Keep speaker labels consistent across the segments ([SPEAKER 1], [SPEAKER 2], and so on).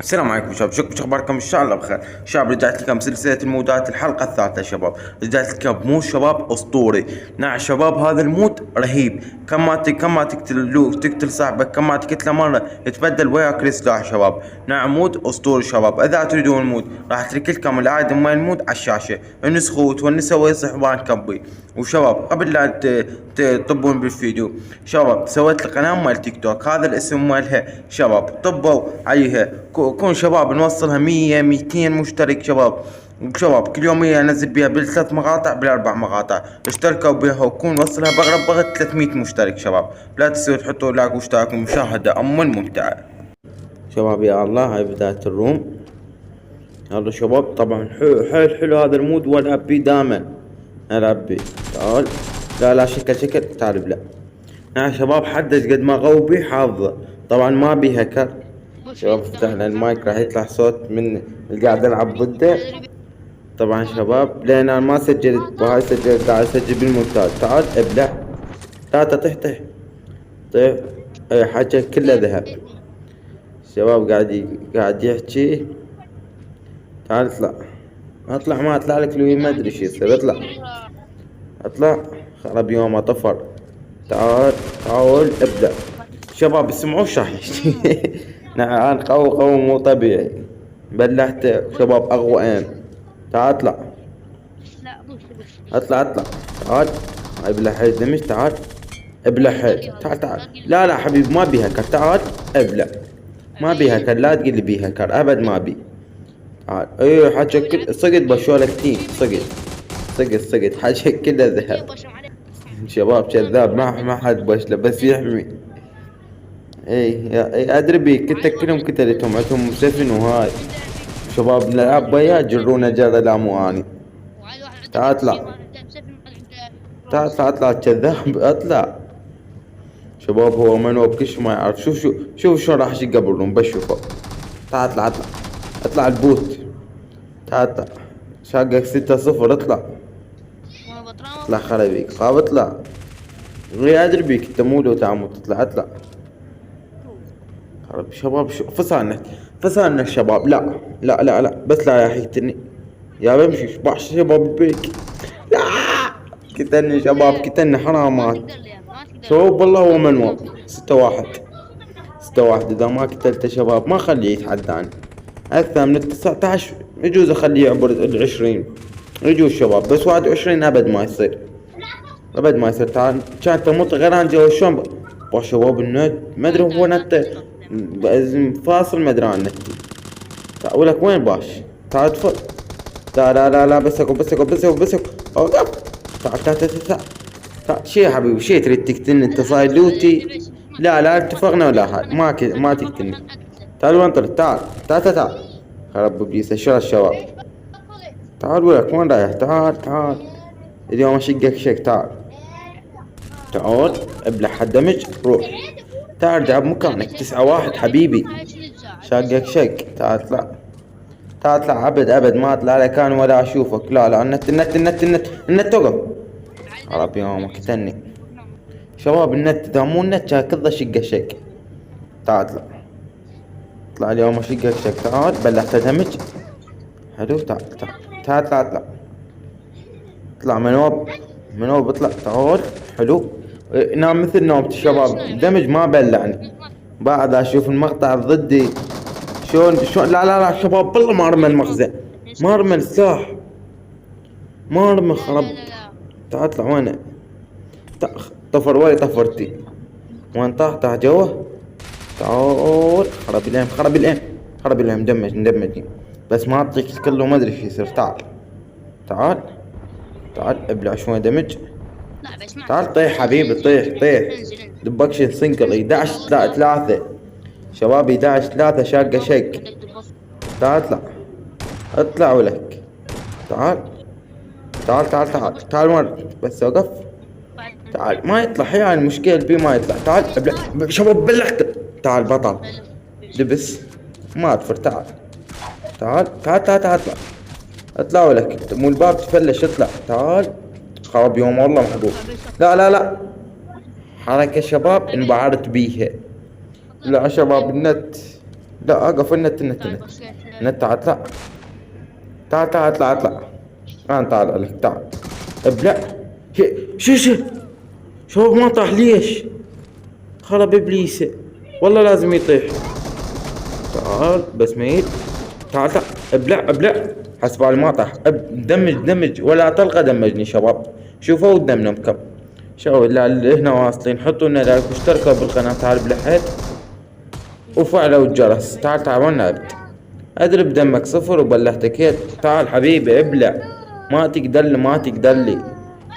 [SPEAKER 1] السلام عليكم شباب، شو اخباركم؟ ان شاء الله بخير. شباب رجعت لكم سلسله المودات الحلقه الثالثه. شباب رجعت لكم بمود شباب اسطوري. نعم شباب، هذا المود رهيب. كم ما تقتل صاحبك، كم ما تقتله مره يتبدل وياك السلاح. شباب نعم مود اسطوري. شباب اذا تريدون المود راح اترك لكم الايدم مال المود على الشاشه، انسخوا وتونسوا ويصحبان كبي. وشباب قبل لا تطبون بالفيديو، شباب سويت القناه مال تيك توك، هذا الاسم مالها. شباب طبوا عليها، كون شباب نوصلها 100 200 مشترك. شباب كل يومية انزل بيها بالثلاث مقاطع بالاربع مقاطع. اشتركوا بيها وكون وصلها بغرب 300 مشترك. شباب لا تنسوا تحطوا لايك واشتراك ومشاهدة ممتعة. شباب يا الله، هاي بداية الروم. يلا شباب، طبعا حلو هذا المود والعب بيه دائما. العب بيه. تعال. لا شكل تعال بلا. نعم شباب، حدث قد ما غوبي حافظه. طبعا ما بي هكر. شباب فتحنا المايك راح يطلع صوت من اللي قاعد العب ضده. طبعا شباب لان انا ما سجلت بهاي، سجلت قاعد اسجل بالمونتاج. تعال ابلع. لا طح. طيح. اي حاجة كله ذهب. شباب قاعد يحكي. تعال اطلع ما اطلع لك لوي، ما ادري شو يصير. اطلع خرب يومه طفر. تعال ابدأ. شباب اسمعوا شاح يحكي. نعم قوي مو طبيعي. بلحت شباب اقوى ايم. تعال اطلع. تعال. ابلع حيل دمج. تعال ابلع حيل. تعال. لا حبيبي ما بي هكر. تعال ابلع. ما بي هكر، لا تقول لي بي هكر ابد، ما بي. تعال. اي حاجة صقد بشولك تيم. صقد حاجة كلها ذهب. شباب كذاب، ما حد بشله بس يحمي. اي ادري بيك، كنت كلهم قتلتهم عندهم سفن وهاي. شباب نلعب وياه يجرونا جرى، لا مو اني. تعال اطلع كذاب اطلع. شباب هو منو بكش ما يعرف. شوف شلون راح يجي قبلهم بشوفه. تعال اطلع البوت. تعال شاقك 6-0. اطلع خربيك خاب. اطلع غير ادري بيك، انت مو لو تعمد اطلع. شباب شو فصلنا الشباب. لا بس لا يا حيتني يا بمشي شباح شباب البيك. لا كتني شباب، كتني حرامات. شباب والله هو منوب. 6-1 اذا ما قتلته شباب ما خليه يتحداني. اكثر من 19 يجوز اخليه يعبر 20 يجوز شباب، بس 21 ابد ما يصير. تعال كان تموت غير عن جو شلون. شباب النت ما ادري هو نت فاصل، ما ادري عن النت. ولك وين باش؟ تعال تفضل. لا بس اوقف. تعال شي يا حبيبي، شي تريد تقتلني؟ انت صاير لوتي. لا اتفقنا ولا هاي ما تقتلني. تعال وانطر. تعال خرب بيس شو الشباب. تعال ولك وين رايح؟ تعال اليوم اشقك شك. تعال ابلع حد دمج روح. تعال ارجع بمكانك. 9-1 حبيبي. شقك شق. تعال اطلع ابد ما اطلع لك انا ولا اشوفك. لا النت توقف. عرب يومك تني. شباب النت اذا مو النت كذا شق. تعال اطلع اليوم اشقك شق. تعال بلعت دمج حلو. تعال اطلع منوب اطلع. تعال حلو. نام مثل نومة الشباب. دمج ما بلعني. بعد اشوف المقطع ضدي شلون. لا شباب بالله ما رمى المخزن، ما رمى السلاح، ما رمى خرب. تعال اطلع وين؟ طفر وين طفرتي؟ وين طاح جوه؟ تعال خرب الام دمجني بس ما اعطيك كله، ما ادري شو يصير. تعال ابلع شوي دمج. تعال طيح حبيبي طيح. دبكشن سنقل 11-3 شباب. 11-3 شاقة شق. تعال اطلع ولك. تعال مرة بس اوقف. تعال ما يطلع يعني المشكلة بي ما يطلع. تعال ابلع شباب بلعت. تعال بطل لبس ما اطفر. تعال اطلع ولك. مو الباب تفلش. اطلع. تعال خرب يوم والله محبوب. لا حركة شباب انبهرت بيها. لا شباب النت لا اقف النت. نت تعال اطلع. تعال اطلع. انا تعال لك تعال. ابلع. شو شباب ما طاح ليش؟ خرب ابليسه. والله لازم يطيح. تعال بس ميت. تعال ابلع. حسب على ما طاح. دمج ولا طلقه دمجني شباب. شوفوا قدامنا بكم. شو اللي هنا واصلين حطوا لنا لايك واشتركوا بالقناه. تعال بلحيت وفعلوا الجرس. تعال وين نعبد. اضرب دمك صفر وبلحتك. تعال حبيبي ابلع. ما تقدر لي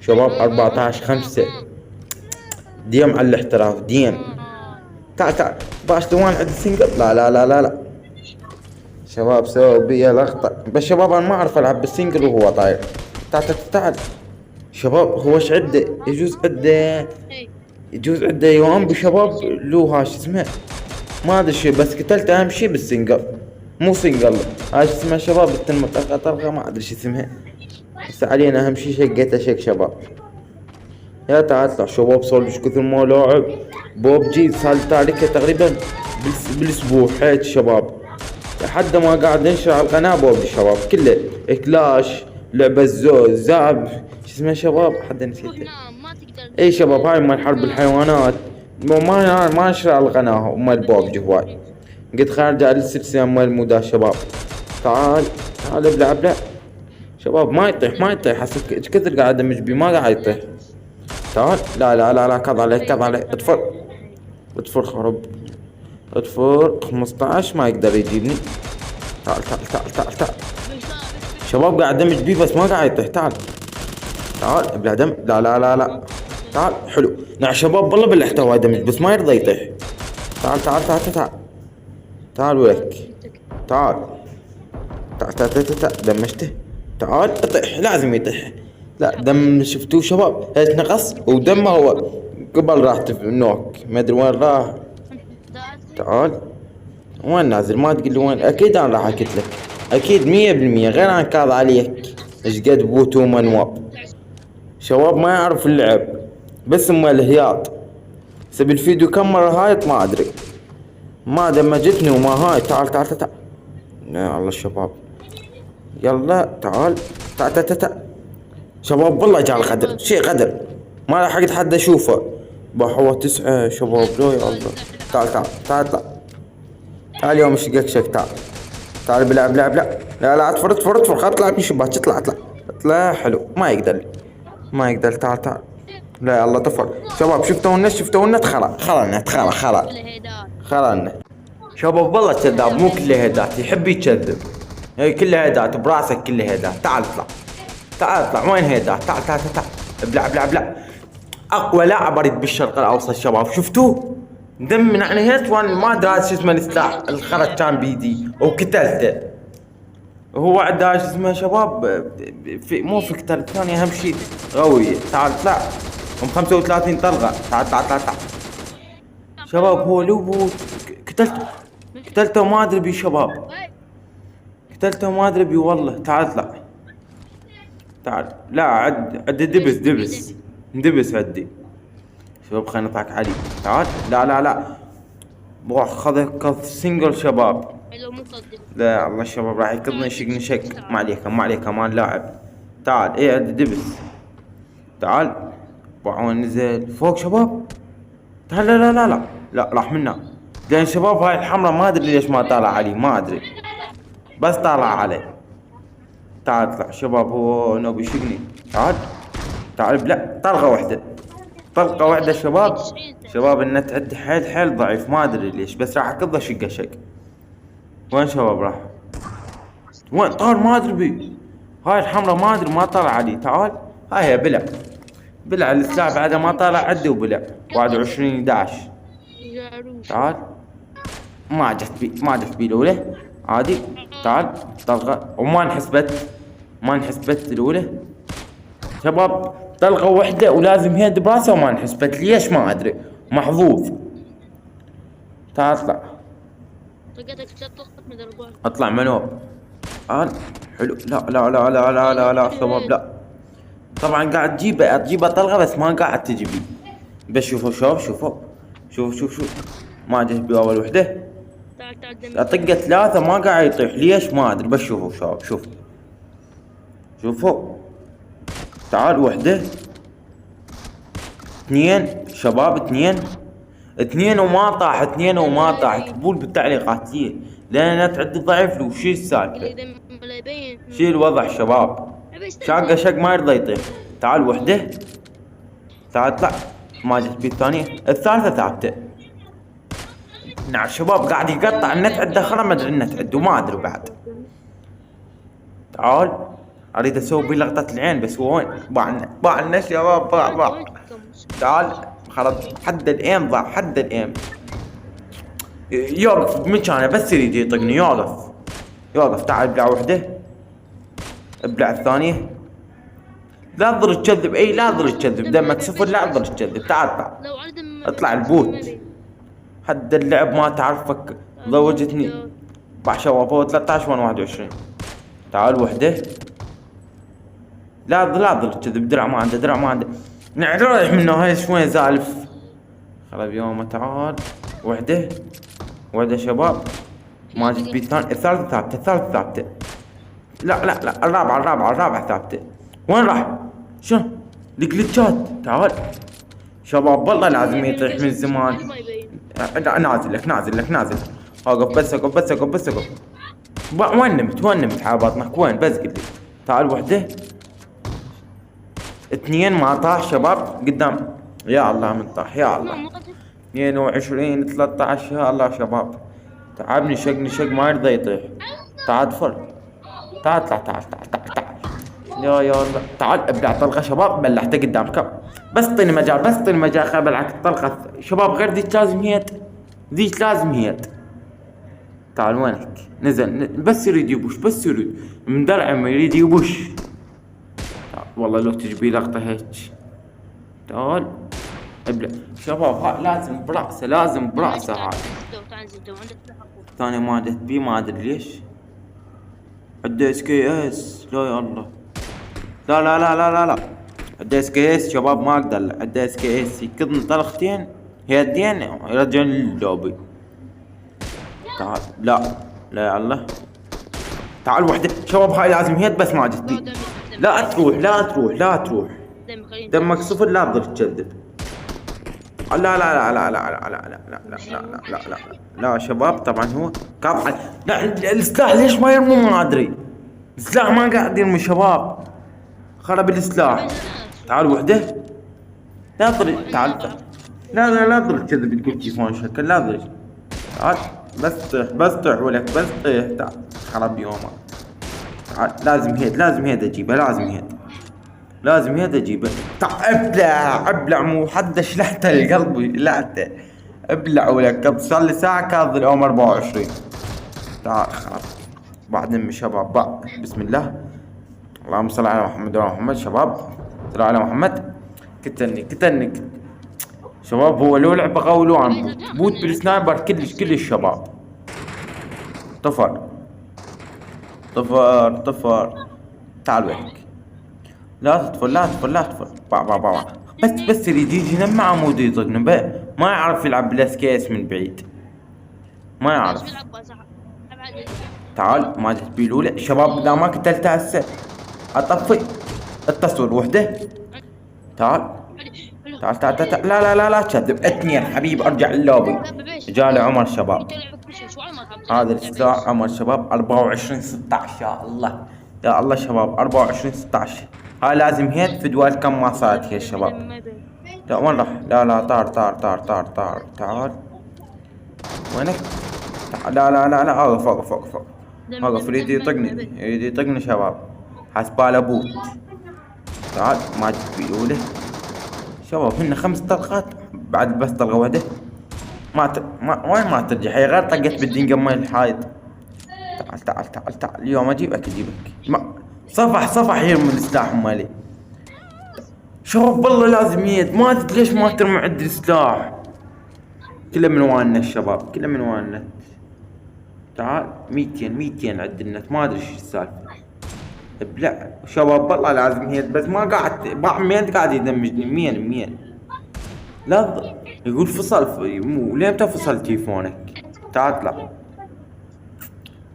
[SPEAKER 1] شباب. 14-5 ديم على الاحتراف ديم. تعال باش دوان عند السنجل. لا شباب سووا بيا لقطة. بس شباب انا ما اعرف العب بالسنجل وهو طاير. تعال شباب. هو ايش عنده؟ يجوز عنده يوم بشباب له هاش اسمه ما ادري شي. بس قتلت اهم شي بالسنجل مو سنجل. هاش اسمها شباب التنمة طلقة ما ادري شي اسمها. بس علينا اهم شي شقيته شق شباب. يا تعال اطلع شباب. صار ايش كثر ما لاعب بوبجي. صار تاركه تقريبا بالاسبوع حيت شباب. لحد ما قاعد ننشر على القناة بوبجي شباب كله. كلاش لعبة زاب شو اسمها شباب حد نسيته. اي شباب هاي مال حرب الحيوانات. ما نشر على القناة مال بوبجي هواي. قد خارج على السلسلة مال مودا شباب. تعال ابلع شباب. ما يطيح حسب كثر قاعد امج بيه ما قاعد يطيح. تعال لا كض عليك اطفر خرب. اطفر 15 ما يقدر يجيبني. تعال شباب قاعد دمج بيه بس ما قاعد يطيح. تعال ابلع دم. لا تعال حلو. نعم شباب والله بالاحتوى دمج بس ما يرضى يطيح. تعال وياك. تعال دمجته. تعال اطيح لازم يطيح. لا دم شفتوه شباب هيك نقص ودمه هو قبل راح نوك ما ادري وين راح. تعال وين نازل ما تقول لي وين. اكيد انا راح اكد لك اكيد 100% غير انا كاظ عليك. ايش قد بوتو منواب شباب ما يعرف اللعب بس اما الهياط. سبي الفيديو كم مرة هايط ما ادري. ما دمجتني وما هاي. تعال يا الله الشباب. يلا تعال شباب والله جاء القدر شيء قدر ما لحقت حد اشوفه. بحوة 9 شباب. لا يا الله. تعال اليوم شق. تعال بلعب. لا اطفر خل اطلع من الشباك. اطلع حلو. ما يقدر. تعال. لا الله طفر شباب. شفتوا النت خلا النت شباب. والله كذاب مو كله هيدات يحب يكذب. هي كلها هيدات براسك كلها هيدات. تعال اطلع وين هيدات. تعال ابلع. اقوى لاعب اريد بالشرق الاوسط شباب. شفتوه دم من عنيت وانا ما ادري هذا شو اسمه السلاح الخرج كان بيدي وقتلته. هو عنده شو اسمه شباب مو في قتال الثاني اهم شيء قوي. تعال اطلع 35 طلقة. تعال شباب. هو لو قتلته ما ادري بيه شباب. ما ادري بيه والله. تعال لا عد دبس عدي شباب. خلينا نطاك علي. تعال لا بروح خذ سنجل شباب. لا الله الشباب راح يكضني يشقني شق. ما عليك كمان لاعب. تعال عد دبس. تعال وين نزل فوق شباب. تعال لا راح منا. لان شباب هاي الحمرة ما ادري ليش ما طالع علي ما ادري بس طالع علي. تعال اطلع شباب. هو نوبي يشقني. تعال بلا طلقة واحدة شباب النت عندي حيل ضعيف ما ادري ليش بس راح اكضه شق. وين شباب راح وين طار ما ادري بيه. هاي الحمرة ما ادري ما طلع علي. تعال هاي هي بلع السلاح بعدها ما طلع عدي وبلع 21-11. تعال ما جت بي الاولى عادي. تعال طلقة وما انحسبت الاولى شباب. طلقة واحدة ولازم هيد براسه وما انحسبت ليش ما ادري محظوظ. تعال اطلع منو. تعال حلو. لا شباب لا. طبعا قاعد تجيبه طلقة بس ما قاعد تجي بي. بس شوفوا شوف ما جت بي اول وحدة. اطقه 3 ما قاعد يطيح ليش ما ادري. بس شوفوا شباب شوفوا تعال وحده 2 شباب 2 وما طاح 2 وما طاح. اكتبوا بالتعليقات ليه لان انا عندي ضعيف له شو السالفه شو الوضع شباب. شاقه شق ما يرضى يطيح. تعال وحده تعال اطلع ما جت بي الثانيه الثالثه ثابته. نعم شباب قاعد يقطع النت عنده خرا ما ادري النت عنده ما ادري بعد. تعال اريد اسوي بيه لقطة العين بس هو وين باعنا شباب باع. تعال خلاص حد الايم ضاع حد الايم. يوقف بمكانه بس يريد يطقني يوقف. تعال ابلع وحده ابلع الثانية. لا تظل تكذب لا تظل تكذب دمك صفر لا تظل تكذب. تعال اطلع البوت حد اللعب ما تعرفك ضوجتني باع شباب هو 13 وانا 21. تعال وحده لا تظل تكذب. درع ما عنده نعرف منه هاي شوي زالف خرب يومه. تعال وحده شباب ما جت بي الثالثة ثابتة. لا الرابعة ثابتة. وين راح شو الجلتشات. تعال شباب والله لازم يطيح من زمان. نازل لك اقف بس وين نمت حابطنك وين بس قلت. تعال وحده 2 ما طاح شباب قدام. يا الله من طاح يا الله 22 13 يا الله شباب. تعبني شق ما يرضى يطيح. تعال ادخل تعال يا الله. تعال ابلع طلقه شباب بلعته قدامك. بس طيني مجال خل ابلعك الطلقه شباب. غير ذيك لازم هيت. تعال وينك نزل بس يريد يبوش من درعه ما يريد يبوش. والله لو تجيبي لقطة هيك. تعال ابلع شباب ها لازم براسه هاي. ثاني ما جت بي ما ادري ليش. عنده SKS لا يا الله لا عنده SKS شباب ما اقدر. عنده SKS يكضني طلقتين هيدين يرجعني للوبي. تعال لا يا الله. تعال وحده شباب هاي لازم هيد بس ما جت بي. لا تروح دمك صفر لا تظل تكذب. لا شباب طبعا هو كاب. لا السلاح ليش ما يرمو ما ادري. السلاح ما قاعد يرمي شباب خرب السلاح. تعال وحده لا تظل تعال لا تظل تكذب تقول تليفون شكل لا تظل. تعال بس طيح ولك بس طيح. تعال خرب يومك. لازم هيد اجيبه لازم هيد اجيبه. ابلع مو حد شلحته القلب لعته ابلع ولك. صار لي ساعة كاظل يوم 24. تعال خلاص بعد نمي شباب بسم الله اللهم صل على محمد وعلى محمد. شباب صل على محمد. كتني شباب هو لو لعبة قولو عن بوت بالسنايبر كلش شباب. طفر تعال وينك. لا تطفر با بس يريد يجي مع عمود يطقنا ما يعرف يلعب بالاسكيس من بعيد ما يعرف. تعال ما جت بيلولة شباب لا ما قتلتها هسه اطفي التصوير وحده. تعال لا تكذب 2 حبيب ارجع اللوبي. جالي عمر شباب هذا السلاح عمر شباب 24 16 يا الله شباب 24 16. هاي لازم هيك في دول كم ما صارت هي الشباب. لا وين راح لا طار تعال وينك. لا اوقف يريد يطقني شباب حسباله بوت. تعال ما جت بيقوله شباب هن 5 طلقات بعد بس طلقه واحده وين ما ترجع هي غير طقت بالدنقه مال الحايط. تعال اليوم اجيبك صفح يرمي السلاح مالي. شوف والله لازم يد ما ادري ليش ما ترمي عندي السلاح. كله من وانا الشباب كله من وانا. تعال 200 عند النت ما ادري شو السالفه. ابلع شباب والله لازم يد بس ما قاعد مين قاعد يدمجني مين لا يقول فصل مو ليه متى فصل تليفونك. تعال اطلع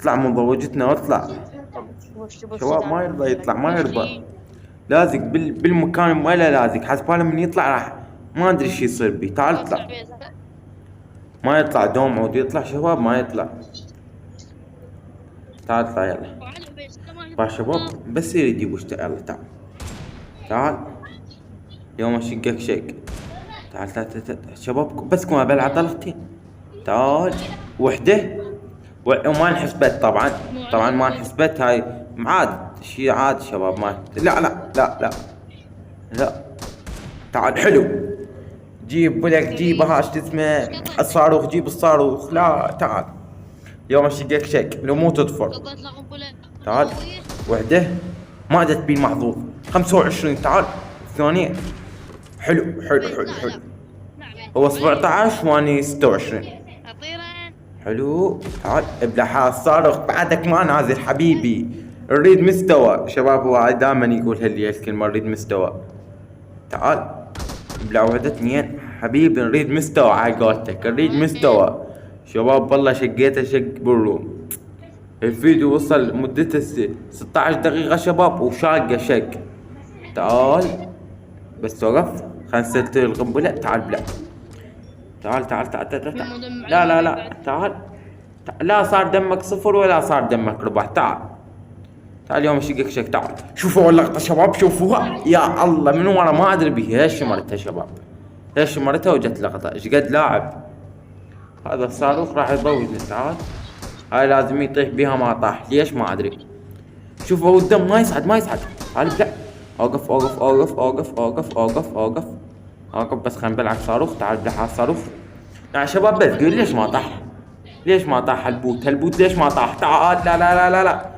[SPEAKER 1] اطلع من ضوجتنا اطلع. شباب ما يرضى يطلع، ما يرضى، لازق بالمكان ما له لازق، حسباله من يطلع راح ما ادري ايش يصير بيه. تعال اطلع. ما يطلع دوم عود يطلع شباب، ما يطلع. تعال اطلع يلا. با شباب بس يريد يبوش. يلا تعال تعال يوم اشقك شق. تعال تعال تعال شباب بس كون بلعب طلقتين. تعال وحده وما انحسبت طبعا. طبعا ما انحسبت هاي عاد شي عاد شباب ما. لا لا لا لا لا. تعال حلو. جيب ولك جيب هاش اسمه الصاروخ، جيب الصاروخ. لا تعال يوم اشقك شق لو مو تطفر. تعال وحده ما جت بي المحظوظ. 25. تعال الثانية. حلو حلو حلو حلو. هو 17 واني 26. حلو. تعال ابلع الصاروخ بعدك ما نازل حبيبي. نريد مستوى شباب، هو دائما يقول هاللي الكلمة نريد مستوى. تعال ابلع وحدة 2 حبيبي، نريد مستوى على قولتك، نريد مستوى شباب. والله شقيته شق بالروم. الفيديو وصل مدته 16 دقيقة شباب وشاقة شق. تعال بس وقف خلنا نسلتر القنبلة. تعال بلا. تعال تعال تعال تعال, تعال. لا لا لا تعال. لا صار دمك 0 ولا صار دمك ربع. تعال تعال يوم اشقك شق. تعال شوفوا اللقطة شباب، شوفوها يا الله من ورا ما ادري بيها ايش شمرتها شباب، ايش شمرتها وجت لقطة. ايش قد لاعب هذا الصاروخ راح يضوجني. تعال هاي لازم يطيح بيها ما طاح ليش ما ادري. شوفوا الدم ما يصعد ما يصعد. تعال ابلع. اوقف اوقف اوقف اوقف اوقف اوقف اوقف اوقف بس خلينا نبلعك صاروخ. تعال ابلع الصاروخ يا شباب. بس قول ليش ما طاح، ليش ما طاح البوت، هالبوت ليش ما طاح. تعال لا لا لا لا لا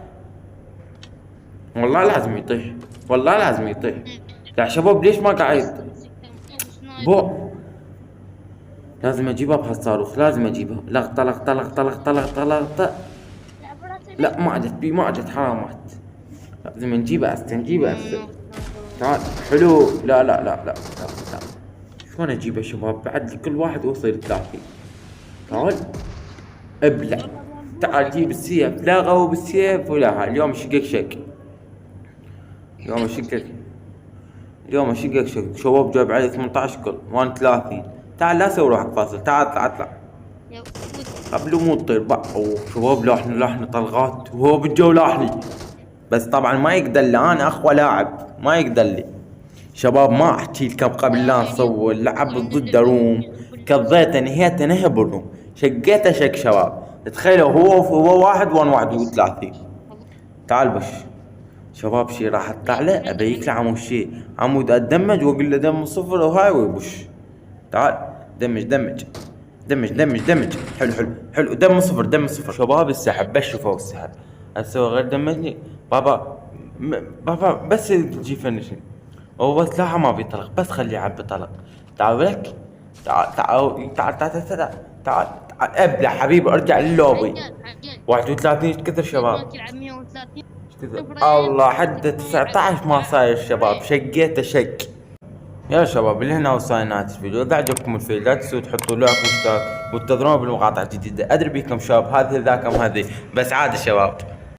[SPEAKER 1] والله لازم يطيح، والله لازم يطيح يا شباب. ليش ما قاعد بو. لازم اجيبها بهالصاروخ، لازم اجيبها. لقطة لقطة لقطة لقطة لقطة لقطة. لا ما عجت بي ما عجت حرامات. لازم نجيبها هسه نجيبها هسه. تعال حلو. لا لا لا لا لا, لا. شلون اجيبها شباب بعد كل واحد وصل 30. تعال ابلع. تعال جيب السيف. لا غو بالسيف ولا اليوم شقك شق. اليوم شقك اليوم شقك شق شباب. جايب علي 18 كل وانا 30. تعال لا سوي روحك فاصل. تعال اطلع اطلع قبل مو تطير بقى. اوه شباب لاحني طلقات وهو بالجو لاحني. بس طبعا ما يقدر لي، انا اخوة لاعب ما يقدر لي شباب. ما احكي لكم قبل لا نصور لعب ضد روم كضيته نهيته نهب الروم شقيته شق شباب. تخيلوا هو واحد وانا 31. تعال بش شباب شي راح اطلع له ابي يكلع عمود شي عمود اتدمج واقول له دم 0 وهاي ويبش. تعال دمج دمج دمج دمج دمج. حلو حلو حلو. دم 0 دم 0 شباب. السحب بس شوفوا السحب اسوي غير دمجني بابا. بابا بس تجي فنشن. هو بس لا ما بيطلق بس خليه يعبي طلق. تعال لك. تعال تعال تعال تعال تعال تعال ابلع حبيبي. ارجع للوبي. 31 ايش كثر شباب. الله حد 19 ما صاير شباب. شقيته شق يا شباب. اللي هنا وصلنا نهاية الفيديو. اذا عجبكم الفيديو لا تنسوا تحطوا لايك واشتراك وتنتظرونا بالمقاطع الجديدة. ادري بيكم شباب هذه ذاكم هذه بس عادي شباب.